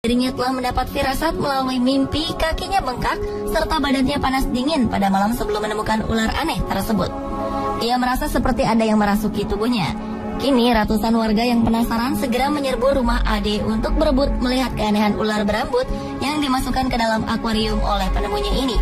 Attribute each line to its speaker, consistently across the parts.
Speaker 1: dirinya telah mendapat firasat melalui mimpi kakinya bengkak serta badannya panas dingin pada malam sebelum menemukan ular aneh tersebut. Ia merasa seperti ada yang merasuki tubuhnya. Kini ratusan warga yang penasaran segera menyerbu rumah Ade untuk berebut melihat keanehan ular berambut yang dimasukkan ke dalam akuarium oleh penemunya ini.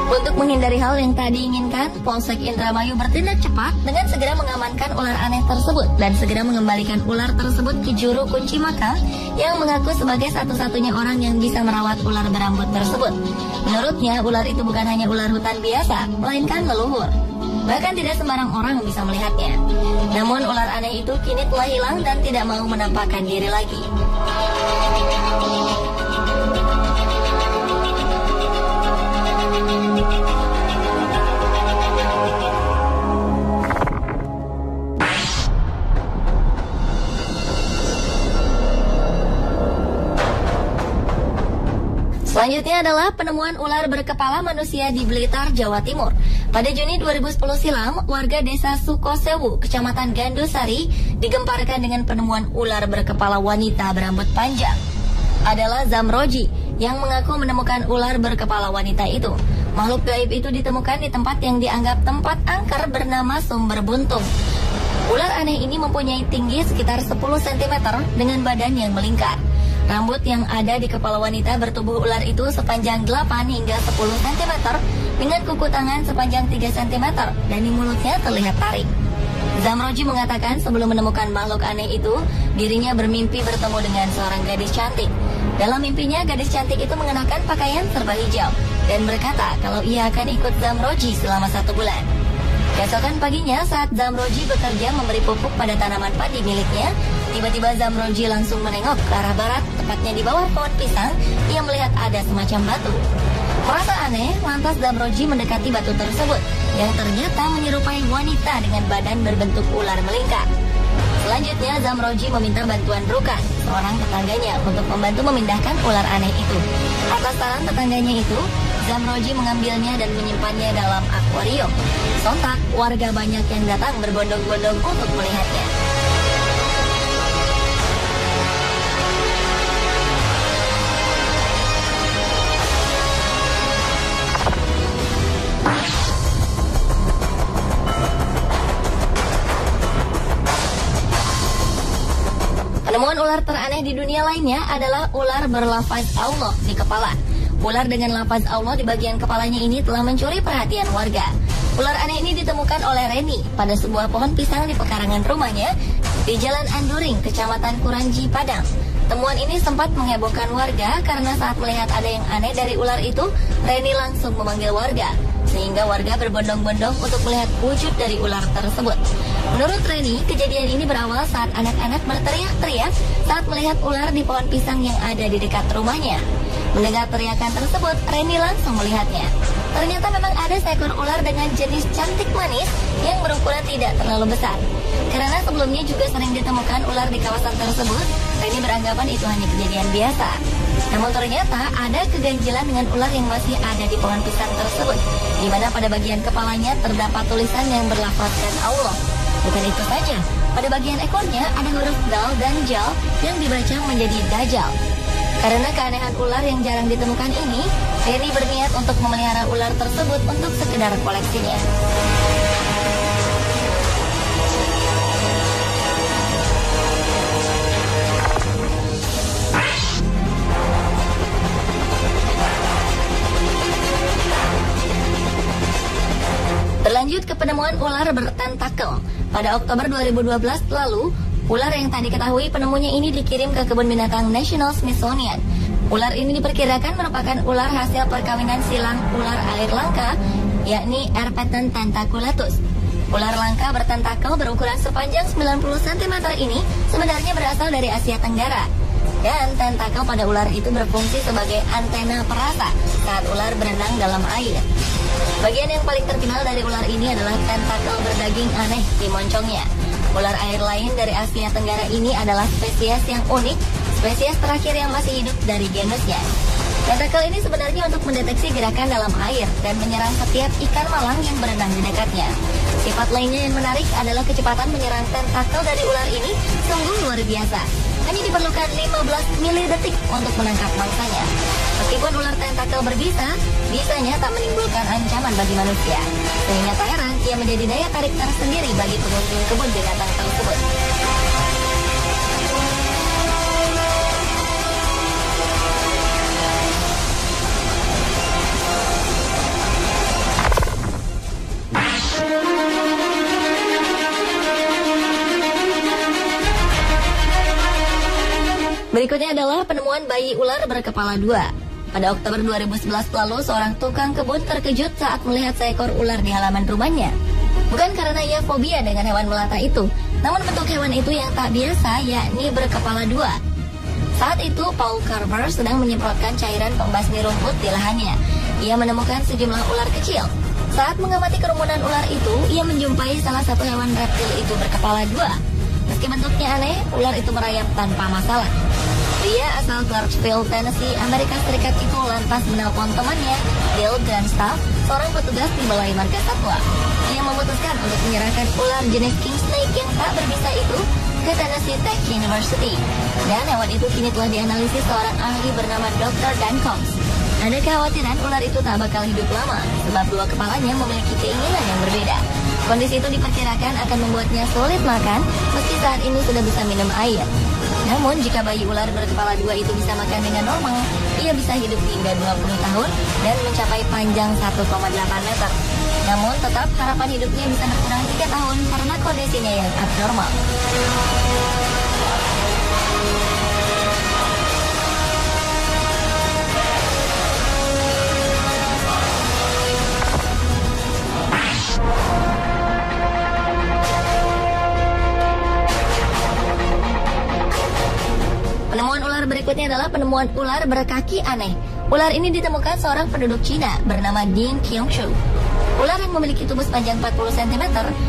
Speaker 1: Untuk menghindari hal yang tak diinginkan, Polsek Indramayu bertindak cepat dengan segera mengamankan ular aneh tersebut dan segera mengembalikan ular tersebut ke juru kunci makam yang mengaku sebagai satu-satunya orang yang bisa merawat ular berambut tersebut. Menurutnya, ular itu bukan hanya ular hutan biasa, melainkan leluhur. Bahkan tidak sembarang orang bisa melihatnya. Namun ular aneh itu kini telah hilang dan tidak mau menampakkan diri lagi. Selanjutnya adalah penemuan ular berkepala manusia di Blitar, Jawa Timur. Pada Juni 2010 silam, warga desa Sukosewu, kecamatan Gandusari, digemparkan dengan penemuan ular berkepala wanita berambut panjang. Adalah Zamroji yang mengaku menemukan ular berkepala wanita itu. Makhluk gaib itu ditemukan di tempat yang dianggap tempat angker bernama Sumber Buntung. Ular aneh ini mempunyai tinggi sekitar 10 cm dengan badan yang melingkar. Rambut yang ada di kepala wanita bertubuh ular itu sepanjang 8 hingga 10 cm dengan kuku tangan sepanjang 3 cm dan di mulutnya terlihat taring. Zamroji mengatakan sebelum menemukan makhluk aneh itu, dirinya bermimpi bertemu dengan seorang gadis cantik. Dalam mimpinya, gadis cantik itu mengenakan pakaian serba hijau dan berkata kalau ia akan ikut Zamroji selama 1 bulan. Keesokan paginya saat Zamroji bekerja memberi pupuk pada tanaman padi miliknya, tiba-tiba Zamroji langsung menengok ke arah barat, tepatnya di bawah pohon pisang. Ia melihat ada semacam batu. Merasa aneh, lantas Zamroji mendekati batu tersebut, yang ternyata menyerupai wanita dengan badan berbentuk ular melingkar. Selanjutnya Zamroji meminta bantuan Rukan, seorang tetangganya, untuk membantu memindahkan ular aneh itu. Atas saran tetangganya itu, Zamroji mengambilnya dan menyimpannya dalam akuarium. Sontak, warga banyak yang datang berbondong-bondong untuk melihatnya. Penemuan ular teraneh di dunia lainnya adalah ular berlafaz Allah di kepala. Ular dengan lafaz Allah di bagian kepalanya ini telah mencuri perhatian warga. Ular aneh ini ditemukan oleh Reni pada sebuah pohon pisang di pekarangan rumahnya di Jalan Anduring, Kecamatan Kuranji, Padang. Temuan ini sempat menghebohkan warga karena saat melihat ada yang aneh dari ular itu, Reni langsung memanggil warga, sehingga warga berbondong-bondong untuk melihat wujud dari ular tersebut. Menurut Reni, kejadian ini berawal saat anak-anak berteriak-teriak saat melihat ular di pohon pisang yang ada di dekat rumahnya. Mendengar teriakan tersebut, Reni langsung melihatnya. Ternyata memang ada seekor ular dengan jenis cantik manis yang berukuran tidak terlalu besar. Karena sebelumnya juga sering ditemukan ular di kawasan tersebut, Reni beranggapan itu hanya kejadian biasa. Namun ternyata ada keganjilan dengan ular yang masih ada di pohon pisang tersebut, di mana pada bagian kepalanya terdapat tulisan yang berlafazkan Allah. Bukan itu saja, pada bagian ekornya ada huruf dal dan jal yang dibaca menjadi Dajjal. Karena keanehan ular yang jarang ditemukan ini, Reni berniat untuk memelihara ular tersebut untuk sekedar koleksinya. Berlanjut ke penemuan ular bertentakel. Pada Oktober 2012 lalu, ular yang tak diketahui penemunya ini dikirim ke Kebun Binatang National Smithsonian. Ular ini diperkirakan merupakan ular hasil perkawinan silang ular air langka, yakni Erpeton tentaculatus. Ular langka bertentakel berukuran sepanjang 90 cm ini sebenarnya berasal dari Asia Tenggara. Dan tentakel pada ular itu berfungsi sebagai antena perasa saat ular berenang dalam air. Bagian yang paling terkenal dari ular ini adalah tentakel berdaging aneh di moncongnya. Ular air lain dari Asia Tenggara ini adalah spesies yang unik, spesies terakhir yang masih hidup dari genusnya. Tentakel ini sebenarnya untuk mendeteksi gerakan dalam air dan menyerang setiap ikan malang yang berenang di dekatnya. Sifat lainnya yang menarik adalah kecepatan menyerang tentakel dari ular ini sungguh luar biasa. hanya diperlukan 15 milidetik untuk menangkap mangsanya. Meskipun ular tentakel berbisa, bisanya tak menimbulkan ancaman bagi manusia. Sehingga tak heran ia menjadi daya tarik tersendiri bagi pengunjung kebun binatang tersebut. Berikutnya adalah penemuan bayi ular berkepala dua. Pada Oktober 2011 lalu, seorang tukang kebun terkejut saat melihat seekor ular di halaman rumahnya. Bukan karena ia fobia dengan hewan melata itu, namun bentuk hewan itu yang tak biasa, yakni berkepala dua. Saat itu, Paul Carver sedang menyemprotkan cairan pembasmi rumput di lahannya. Ia menemukan sejumlah ular kecil. Saat mengamati kerumunan ular itu, ia menjumpai salah satu hewan reptil itu berkepala dua. Meski bentuknya aneh, ular itu merayap tanpa masalah. Pria asal Clarksville, Tennessee, Amerika Serikat itu lantas menelpon temannya, Bill Grandstaff, seorang petugas di Balai Marga Satwa. Ia memutuskan untuk menyerahkan ular jenis king snake yang tak berbisa itu ke Tennessee Tech University. Dan hewan itu kini telah dianalisis seorang ahli bernama Dr. Dan Combs. Ada kekhawatiran ular itu tak bakal hidup lama, sebab dua kepalanya memiliki keinginan yang berbeda. Kondisi itu diperkirakan akan membuatnya sulit makan, meski saat ini sudah bisa minum air. Namun, jika bayi ular berkepala dua itu bisa makan dengan normal, ia bisa hidup hingga 20 tahun dan mencapai panjang 1,8 meter. Namun, tetap harapan hidupnya bisa berkurang 3 tahun karena kondisinya yang abnormal. Penemuan ular berikutnya adalah penemuan ular berkaki aneh. Ular ini ditemukan seorang penduduk Cina bernama Ding Qiangshu. Ular yang memiliki tubuh sepanjang 40 cm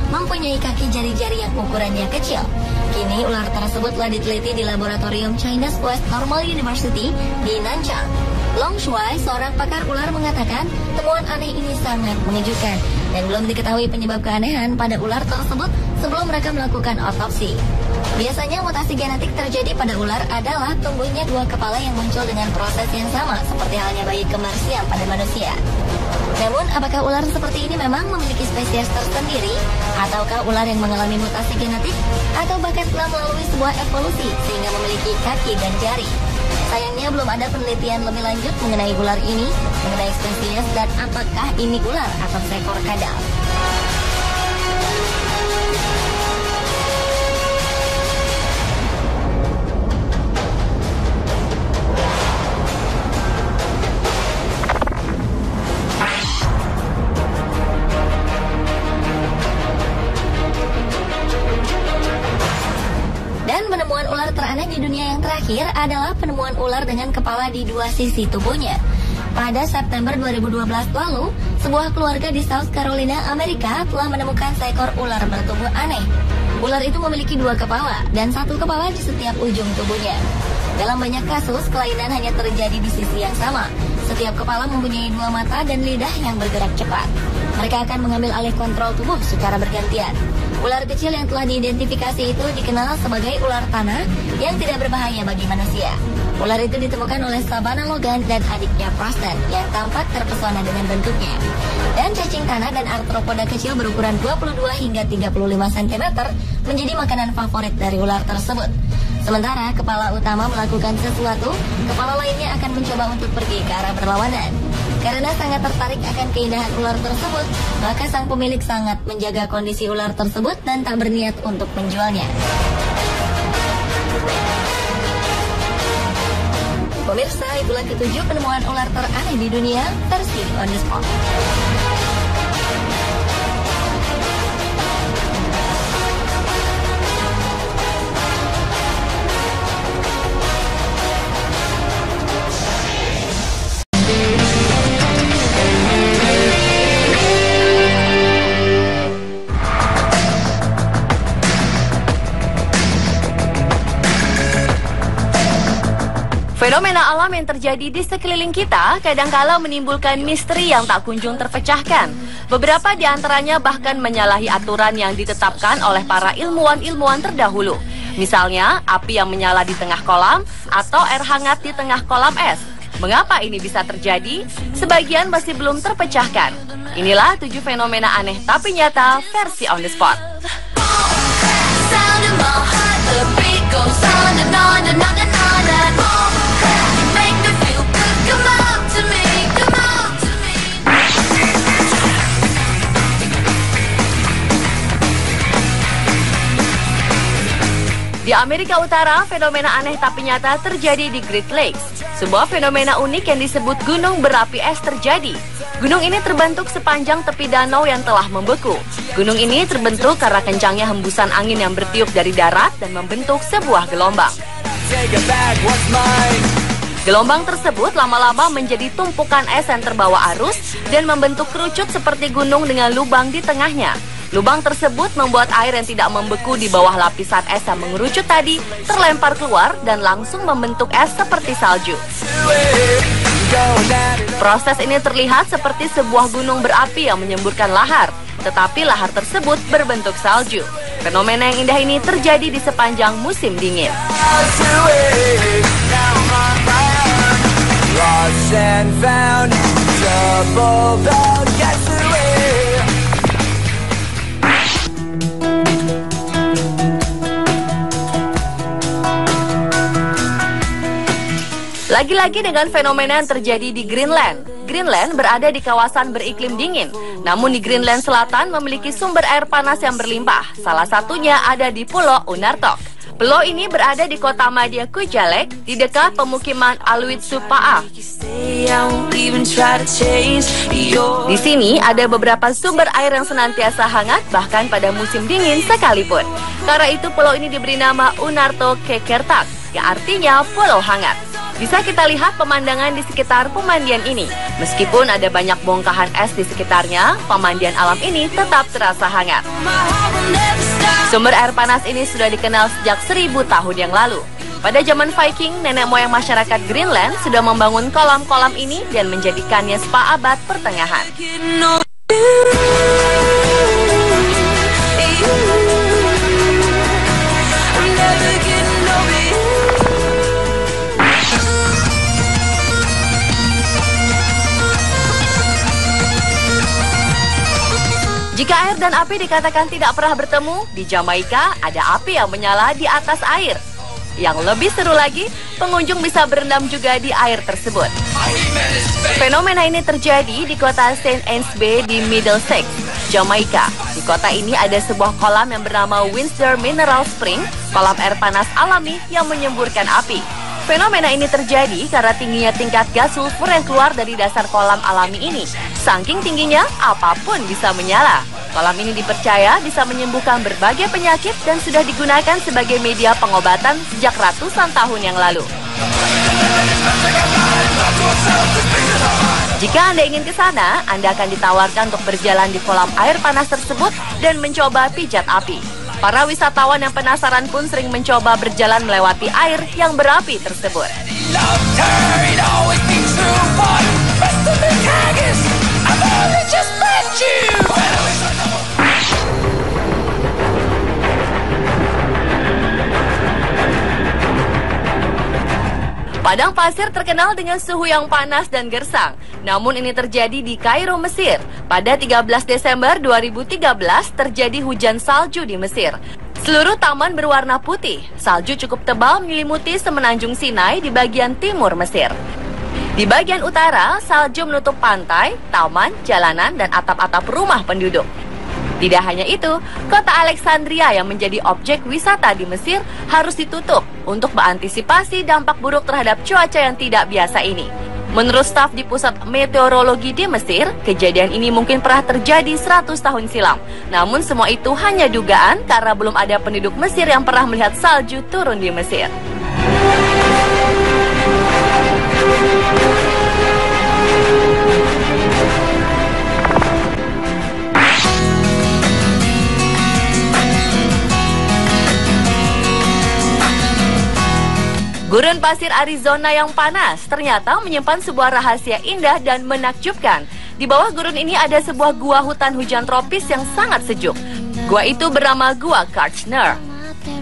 Speaker 1: mempunyai kaki jari-jari yang ukurannya kecil. Kini ular tersebut telah diteliti di laboratorium China's West Normal University di Nanchang. Long Shuai, seorang pakar ular, mengatakan temuan aneh ini sangat mengejutkan dan belum diketahui penyebab keanehan pada ular tersebut sebelum mereka melakukan otopsi. Biasanya mutasi genetik terjadi pada ular adalah tumbuhnya dua kepala yang muncul dengan proses yang sama seperti halnya bayi kembar siam pada manusia. Namun, apakah ular seperti ini memang memiliki spesies tersendiri? Ataukah ular yang mengalami mutasi genetik? Atau bahkan telah melalui sebuah evolusi sehingga memiliki kaki dan jari? Sayangnya belum ada penelitian lebih lanjut mengenai ular ini, mengenai spesies dan apakah ini ular atau seekor kadal. Dan penemuan ular teraneh di dunia yang terakhir adalah penemuan ular dengan kepala di dua sisi tubuhnya. Pada September 2012 lalu, sebuah keluarga di South Carolina, Amerika telah menemukan seekor ular bertubuh aneh. Ular itu memiliki dua kepala dan satu kepala di setiap ujung tubuhnya. Dalam banyak kasus, kelainan hanya terjadi di sisi yang sama. Setiap kepala mempunyai dua mata dan lidah yang bergerak cepat. Mereka akan mengambil alih kontrol tubuh secara bergantian. Ular kecil yang telah diidentifikasi itu dikenal sebagai ular tanah yang tidak berbahaya bagi manusia. Ular itu ditemukan oleh Savannah Logan dan adiknya Preston yang tampak terpesona dengan bentuknya. Dan cacing tanah dan arthropoda kecil berukuran 22 hingga 35 cm menjadi makanan favorit dari ular tersebut. Sementara kepala utama melakukan sesuatu, kepala lainnya akan mencoba untuk pergi ke arah berlawanan. Karena sangat tertarik akan keindahan ular tersebut, maka sang pemilik sangat menjaga kondisi ular tersebut dan tak berniat untuk menjualnya. Pemirsa, itulah ketujuh penemuan ular teraneh di dunia versi On The Spot.
Speaker 2: Fenomena alam yang terjadi di sekeliling kita kadangkala menimbulkan misteri yang tak kunjung terpecahkan. Beberapa di antaranya bahkan menyalahi aturan yang ditetapkan oleh para ilmuwan-ilmuwan terdahulu. Misalnya, api yang menyala di tengah kolam atau air hangat di tengah kolam es. Mengapa ini bisa terjadi? Sebagian masih belum terpecahkan. Inilah 7 fenomena aneh tapi nyata versi On The Spot. Di Amerika Utara, fenomena aneh tapi nyata terjadi di Great Lakes. Sebuah fenomena unik yang disebut gunung berapi es terjadi. Gunung ini terbentuk sepanjang tepi danau yang telah membeku. Gunung ini terbentuk karena kencangnya hembusan angin yang bertiup dari darat dan membentuk sebuah gelombang. Gelombang tersebut lama-lama menjadi tumpukan es yang terbawa arus dan membentuk kerucut seperti gunung dengan lubang di tengahnya. Lubang tersebut membuat air yang tidak membeku di bawah lapisan es yang mengerucut tadi terlempar keluar dan langsung membentuk es seperti salju. Proses ini terlihat seperti sebuah gunung berapi yang menyemburkan lahar, tetapi lahar tersebut berbentuk salju. Fenomena yang indah ini terjadi di sepanjang musim dingin. Lagi-lagi dengan fenomena yang terjadi di Greenland. Greenland berada di kawasan beriklim dingin. Namun di Greenland Selatan memiliki sumber air panas yang berlimpah. Salah satunya ada di Pulau Unartok. Pulau ini berada di kota madya Kujalleq, di dekat pemukiman Aluitsupaa. Di sini ada beberapa sumber air yang senantiasa hangat, bahkan pada musim dingin sekalipun. Karena itu pulau ini diberi nama Unartok Kekertak, yang artinya pulau hangat. Bisa kita lihat pemandangan di sekitar pemandian ini. Meskipun ada banyak bongkahan es di sekitarnya, pemandian alam ini tetap terasa hangat. Sumber air panas ini sudah dikenal sejak 1000 tahun yang lalu. Pada zaman Viking, nenek moyang masyarakat Greenland sudah membangun kolam-kolam ini dan menjadikannya spa abad pertengahan. Jika air dan api dikatakan tidak pernah bertemu, di Jamaika ada api yang menyala di atas air. Yang lebih seru lagi, pengunjung bisa berendam juga di air tersebut. Fenomena ini terjadi di kota St. Anne's Bay di Middlesex, Jamaika. Di kota ini ada sebuah kolam yang bernama Windsor Mineral Spring, kolam air panas alami yang menyemburkan api. Fenomena ini terjadi karena tingginya tingkat gas sulfur yang keluar dari dasar kolam alami ini. Saking tingginya, apapun bisa menyala. Kolam ini dipercaya bisa menyembuhkan berbagai penyakit dan sudah digunakan sebagai media pengobatan sejak ratusan tahun yang lalu. Jika Anda ingin ke sana, Anda akan ditawarkan untuk berjalan di kolam air panas tersebut dan mencoba pijat api. Para wisatawan yang penasaran pun sering mencoba berjalan melewati air yang berapi tersebut. Padang pasir terkenal dengan suhu yang panas dan gersang. Namun ini terjadi di Kairo, Mesir. Pada 13 Desember 2013 terjadi hujan salju di Mesir. Seluruh taman berwarna putih. Salju cukup tebal menyelimuti semenanjung Sinai di bagian timur Mesir. Di bagian utara, salju menutup pantai, taman, jalanan, dan atap-atap rumah penduduk. Tidak hanya itu, kota Alexandria yang menjadi objek wisata di Mesir harus ditutup untuk mengantisipasi dampak buruk terhadap cuaca yang tidak biasa ini. Menurut staf di Pusat Meteorologi di Mesir, kejadian ini mungkin pernah terjadi 100 tahun silam. Namun semua itu hanya dugaan karena belum ada penduduk Mesir yang pernah melihat salju turun di Mesir. Gurun pasir Arizona yang panas ternyata menyimpan sebuah rahasia indah dan menakjubkan. Di bawah gurun ini ada sebuah gua hutan hujan tropis yang sangat sejuk. Gua itu bernama Gua Kartchner.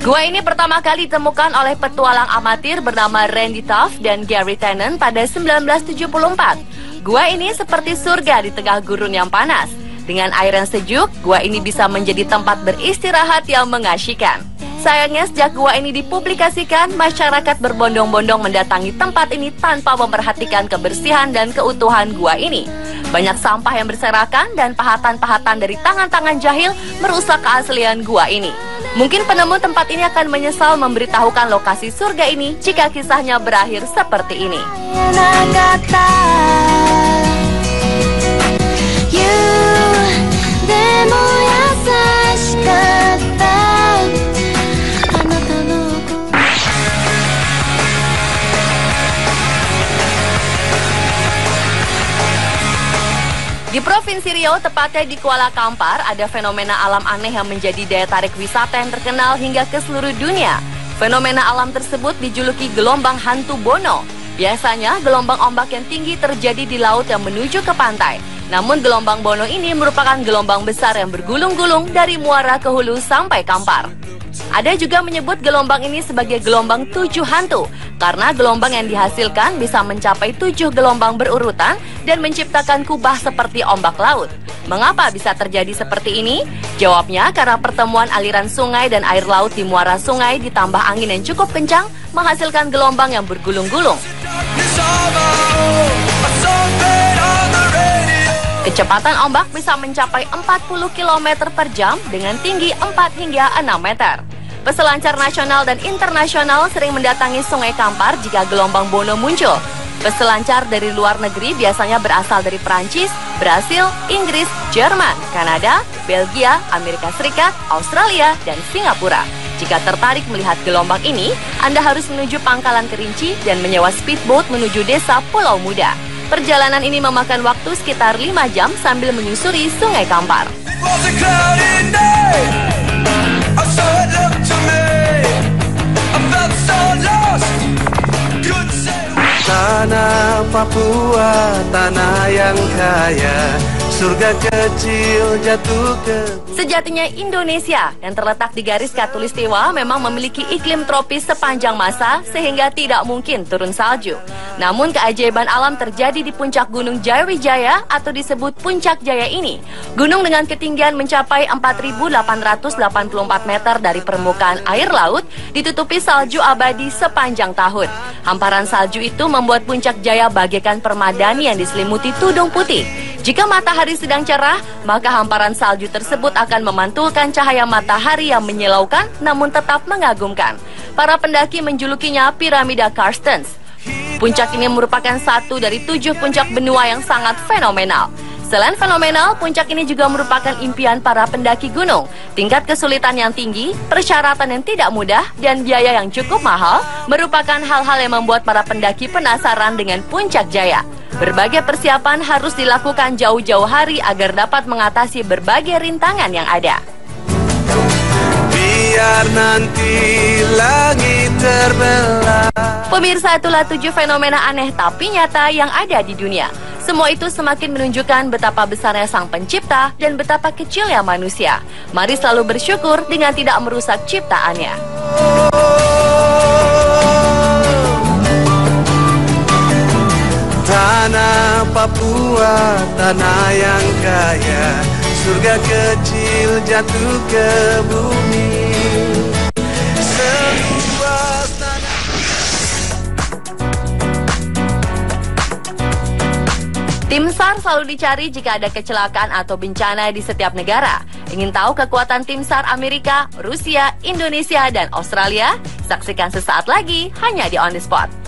Speaker 2: Gua ini pertama kali ditemukan oleh petualang amatir bernama Randy Tuff dan Gary Tennant pada 1974. Gua ini seperti surga di tengah gurun yang panas. Dengan air yang sejuk, gua ini bisa menjadi tempat beristirahat yang mengasyikkan. Sayangnya sejak gua ini dipublikasikan, masyarakat berbondong-bondong mendatangi tempat ini tanpa memperhatikan kebersihan dan keutuhan gua ini. Banyak sampah yang berserakan dan pahatan-pahatan dari tangan-tangan jahil merusak keaslian gua ini. Mungkin penemu tempat ini akan menyesal memberitahukan lokasi surga ini jika kisahnya berakhir seperti ini. Di Provinsi Riau, tepatnya di Kuala Kampar, ada fenomena alam aneh yang menjadi daya tarik wisata yang terkenal hingga ke seluruh dunia. Fenomena alam tersebut dijuluki gelombang hantu Bono. Biasanya, gelombang ombak yang tinggi terjadi di laut yang menuju ke pantai. Namun gelombang Bono ini merupakan gelombang besar yang bergulung-gulung dari muara ke hulu sampai Kampar. Ada juga menyebut gelombang ini sebagai gelombang 7 hantu, karena gelombang yang dihasilkan bisa mencapai 7 gelombang berurutan dan menciptakan kubah seperti ombak laut. Mengapa bisa terjadi seperti ini? Jawabnya karena pertemuan aliran sungai dan air laut di muara sungai ditambah angin yang cukup kencang menghasilkan gelombang yang bergulung-gulung. Kecepatan ombak bisa mencapai 40 km per jam dengan tinggi 4 hingga 6 meter. Peselancar nasional dan internasional sering mendatangi Sungai Kampar jika gelombang Bono muncul. Peselancar dari luar negeri biasanya berasal dari Perancis, Brasil, Inggris, Jerman, Kanada, Belgia, Amerika Serikat, Australia, dan Singapura. Jika tertarik melihat gelombang ini, Anda harus menuju Pangkalan Kerinci dan menyewa speedboat menuju desa Pulau Muda. Perjalanan ini memakan waktu sekitar 5 jam sambil menyusuri Sungai Kampar.
Speaker 3: Tanah Papua, tanah yang kaya, surga kecil jatuh ke...
Speaker 2: Sejatinya Indonesia yang terletak di garis khatulistiwa memang memiliki iklim tropis sepanjang masa sehingga tidak mungkin turun salju. Namun keajaiban alam terjadi di puncak Gunung Jayawijaya atau disebut Puncak Jaya ini. Gunung dengan ketinggian mencapai 4.884 meter dari permukaan air laut ditutupi salju abadi sepanjang tahun. Hamparan salju itu membuat Puncak Jaya bagaikan permadani yang diselimuti tudung putih. Jika matahari sedang cerah, maka hamparan salju tersebut akan memantulkan cahaya matahari yang menyilaukan namun tetap mengagumkan. Para pendaki menjulukinya Piramida Carstens. Puncak ini merupakan satu dari 7 puncak benua yang sangat fenomenal. Selain fenomenal, puncak ini juga merupakan impian para pendaki gunung. Tingkat kesulitan yang tinggi, persyaratan yang tidak mudah, dan biaya yang cukup mahal merupakan hal-hal yang membuat para pendaki penasaran dengan Puncak Jaya. Berbagai persiapan harus dilakukan jauh-jauh hari agar dapat mengatasi berbagai rintangan yang ada.
Speaker 3: Biar nanti langit terbelah.
Speaker 2: Pemirsa, itulah 7 fenomena aneh tapi nyata yang ada di dunia. Semua itu semakin menunjukkan betapa besarnya Sang Pencipta dan betapa kecilnya manusia. Mari selalu bersyukur dengan tidak merusak ciptaannya.
Speaker 3: Tanah Papua, tanah yang kaya, surga kecil jatuh ke bumi. Seluas tanah.
Speaker 2: Tim SAR selalu dicari jika ada kecelakaan atau bencana di setiap negara. Ingin tahu kekuatan tim SAR Amerika, Rusia, Indonesia, dan Australia? Saksikan sesaat lagi hanya di On The Spot.